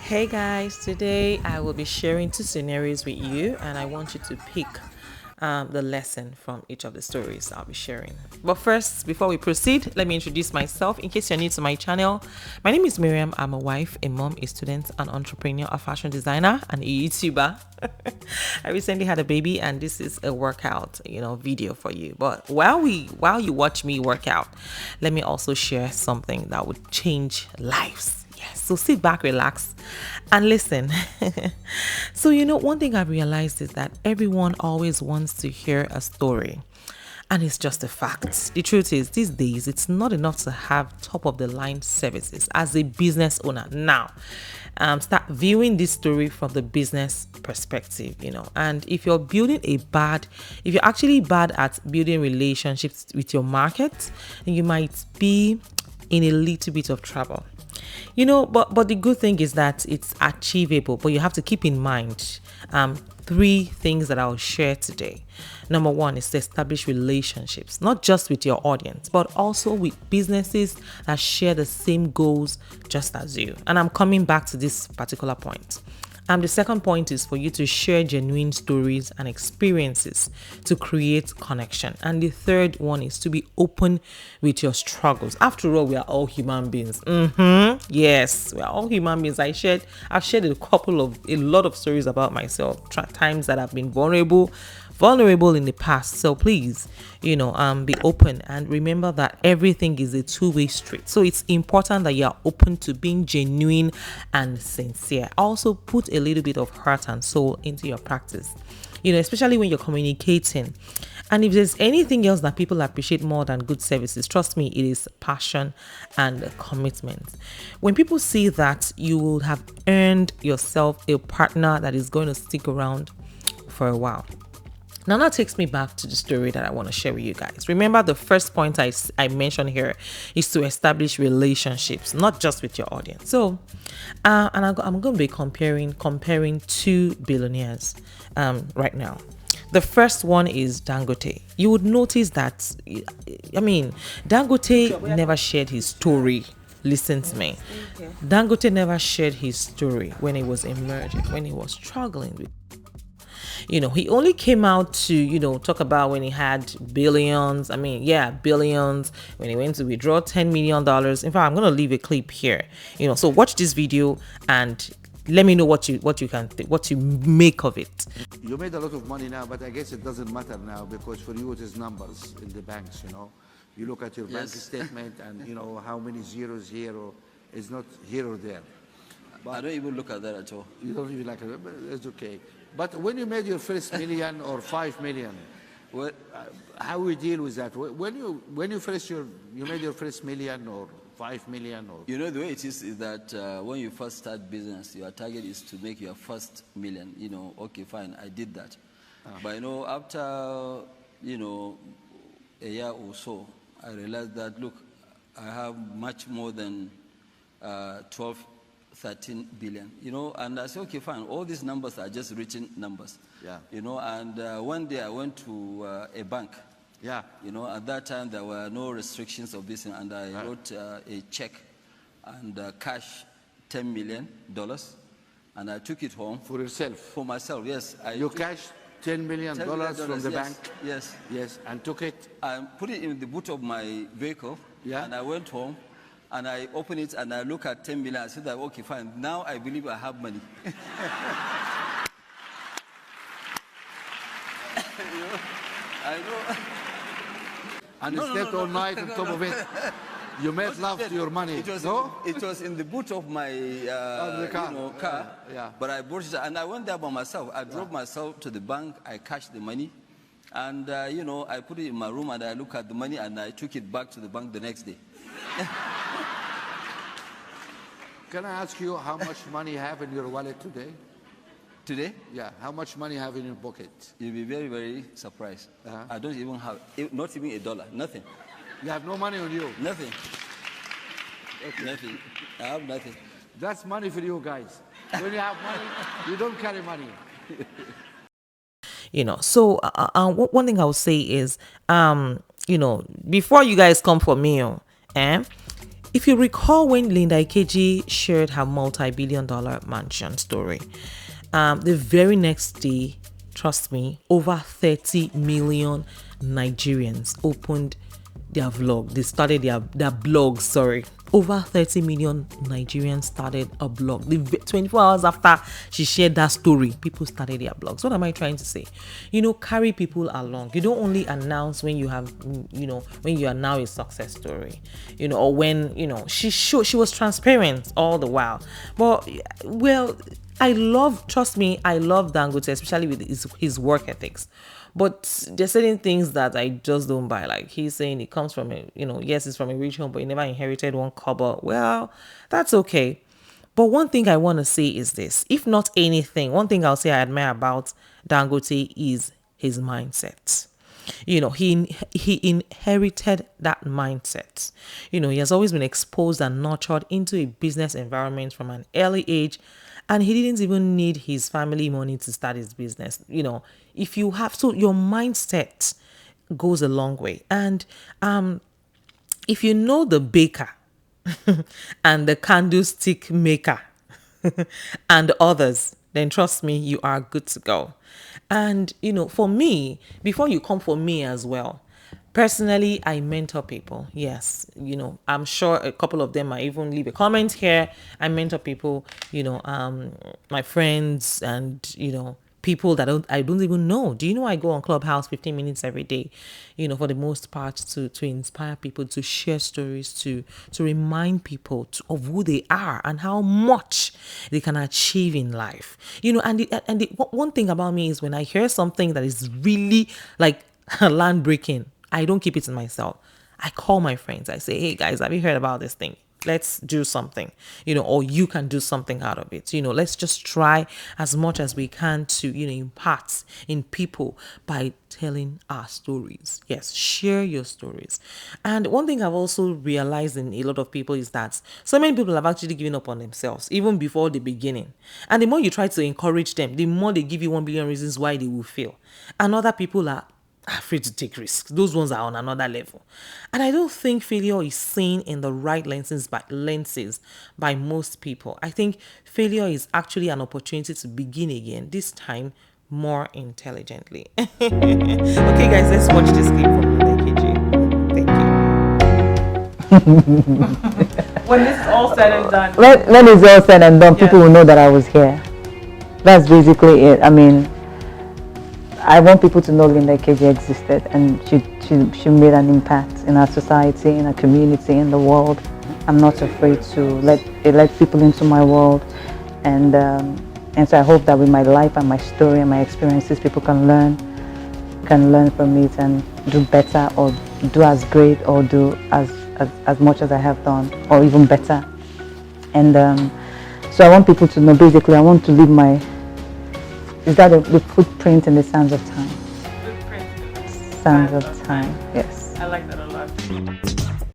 Hey guys, today I will be sharing two scenarios with you, and I want you to pick the lesson from each of the stories I'll be sharing. But first, before we proceed, let me introduce myself in case you're new to my channel. My name is Miriam. I'm a wife, a mom, a student, an entrepreneur, a fashion designer, and a YouTuber. I recently had a baby, and this is a workout, video for you. But while you watch me work out, let me also share something that would change lives. Yes, so sit back, relax, and listen. So, one thing I've realized is that everyone always wants to hear a story. And it's just a fact. The truth is, these days, it's not enough to have top of the line services as a business owner. Now, start viewing this story from the business perspective, And if you're actually bad at building relationships with your market, then you might be in a little bit of trouble. But the good thing is that it's achievable, but you have to keep in mind three things that I'll share today. Number one is to establish relationships, not just with your audience, but also with businesses that share the same goals just as you. And I'm coming back to this particular point. The second point is for you to share genuine stories and experiences to create connection. And the third one is to be open with your struggles. After all, we are all human beings. Yes, we are all human beings. I've shared a lot of stories about myself, times that I've been vulnerable in the past. So please, be open, and remember that everything is a two-way street. So it's important that you are open to being genuine and sincere. Also put a little bit of heart and soul into your practice, especially when you're communicating. And if there's anything else that people appreciate more than good services, trust me, it is passion and commitment. When people see that you will have earned yourself a partner that is going to stick around for a while. Now that takes me back to the story that I want to share with you guys. Remember, the first point I mentioned here is to establish relationships, not just with your audience. So, and I'm going to be comparing two billionaires right now. The first one is Dangote. You would notice that, Dangote never shared his story. Listen to me. Dangote never shared his story when he was emerging, when he was struggling with. He only came out to, talk about when he had billions. Billions. When he went to withdraw $10 million. In fact, I'm going to leave a clip here. So watch this video and let me know what you make of it. You made a lot of money now, but I guess it doesn't matter now because for you it is numbers in the banks, You look at your bank statement and, how many zeros here or it's not here or there. But I don't even look at that at all. You don't even like it, but it's okay. But when you made your first million or 5 million, how we deal with that? When you made your first million or 5 million or the way it is that when you first start business, your target is to make your first million. Okay, fine, I did that. But after a year or so, I realized that look, I have much more than 13 billion, and I said, okay, fine, all these numbers are just written numbers. Yeah. And one day I went to a bank. Yeah. At that time there were no restrictions of this, and I wrote a check and cash $10 million, and I took it home. For yourself? For myself, yes. You cashed $10 million from the bank? Yes. Yes, and took it? I put it in the boot of my vehicle, and I went home. And I open it and I look at 10 million. I said, that, okay, fine. Now I believe I have money. I know. And you slept all night on top of it. You made love to your money. It was in the boot of my car. Yeah. But I brought it, and I went there by myself. I drove myself to the bank. I cashed the money. And, I put it in my room and I look at the money and I took it back to the bank the next day. Can I ask you how much money you have in your wallet today? Today? Yeah, how much money you have in your pocket? You'll be very, very surprised. I don't even have, not even $1, nothing. You have no money on you? Nothing. Okay. Nothing. I have nothing. That's money for you guys. When you have money, you don't carry money. So one thing I would say is, before you guys come for me, If you recall when Linda Ikeji shared her multi-billion-dollar mansion story, the very next day, trust me, over 30 million Nigerians opened their vlog. They started their blog, sorry. Over 30 million Nigerians started a blog. 24 hours after she shared that story, people started their blogs. What am I trying to say? Carry people along. You don't only announce when you have, when you are now a success story, or when, she was transparent all the while. But, well, trust me, I love Dangote, especially with his work ethics. But there's certain things that I just don't buy. Like he's saying it comes from yes, it's from a rich home, but he never inherited one kobo. Well, that's okay. But one thing I want to say is this. If not anything, one thing I'll say I admire about Dangote is his mindset. He inherited that mindset. He has always been exposed and nurtured into a business environment from an early age. And he didn't even need his family money to start his business. If you have to, your mindset goes a long way. And if you know the baker and the candlestick maker and others, then trust me, you are good to go. And, for me, before you come for me as well, personally, I mentor people. Yes, I'm sure a couple of them might even leave a comment here. I mentor people, my friends and, people that I don't even know. Do you know I go on Clubhouse 15 minutes every day, for the most part to inspire people, to share stories, to remind people of who they are and how much they can achieve in life. One thing about me is when I hear something that is really like land breaking, I don't keep it to myself. I call my friends. I say, hey guys, have you heard about this thing? Let's do something, or you can do something out of it. Let's just try as much as we can to, impart in people by telling our stories. Yes, share your stories. And one thing I've also realized in a lot of people is that so many people have actually given up on themselves, even before the beginning. And the more you try to encourage them, the more they give you 1 billion reasons why they will fail. And other people are afraid to take risks. Those ones are on another level. And I don't think failure is seen in the right lenses by most people. I think failure is actually an opportunity to begin again, this time more intelligently. Okay, guys, let's watch this clip from Ikeji. Thank you. When this is all said and done. When it's all said and done, yes, people will know that I was here. That's basically it. I mean, I want people to know Linda Ikeji existed, and she made an impact in our society, in our community, in the world. I'm not afraid to let people into my world, and so I hope that with my life and my story and my experiences, people can learn from it and do better, or do as great, or do as much as I have done, or even better. And so I want people to know. Basically, I want to leave my. Is that the footprint in the sands of time? Footprint in the sands of time. Yes. I like that a lot.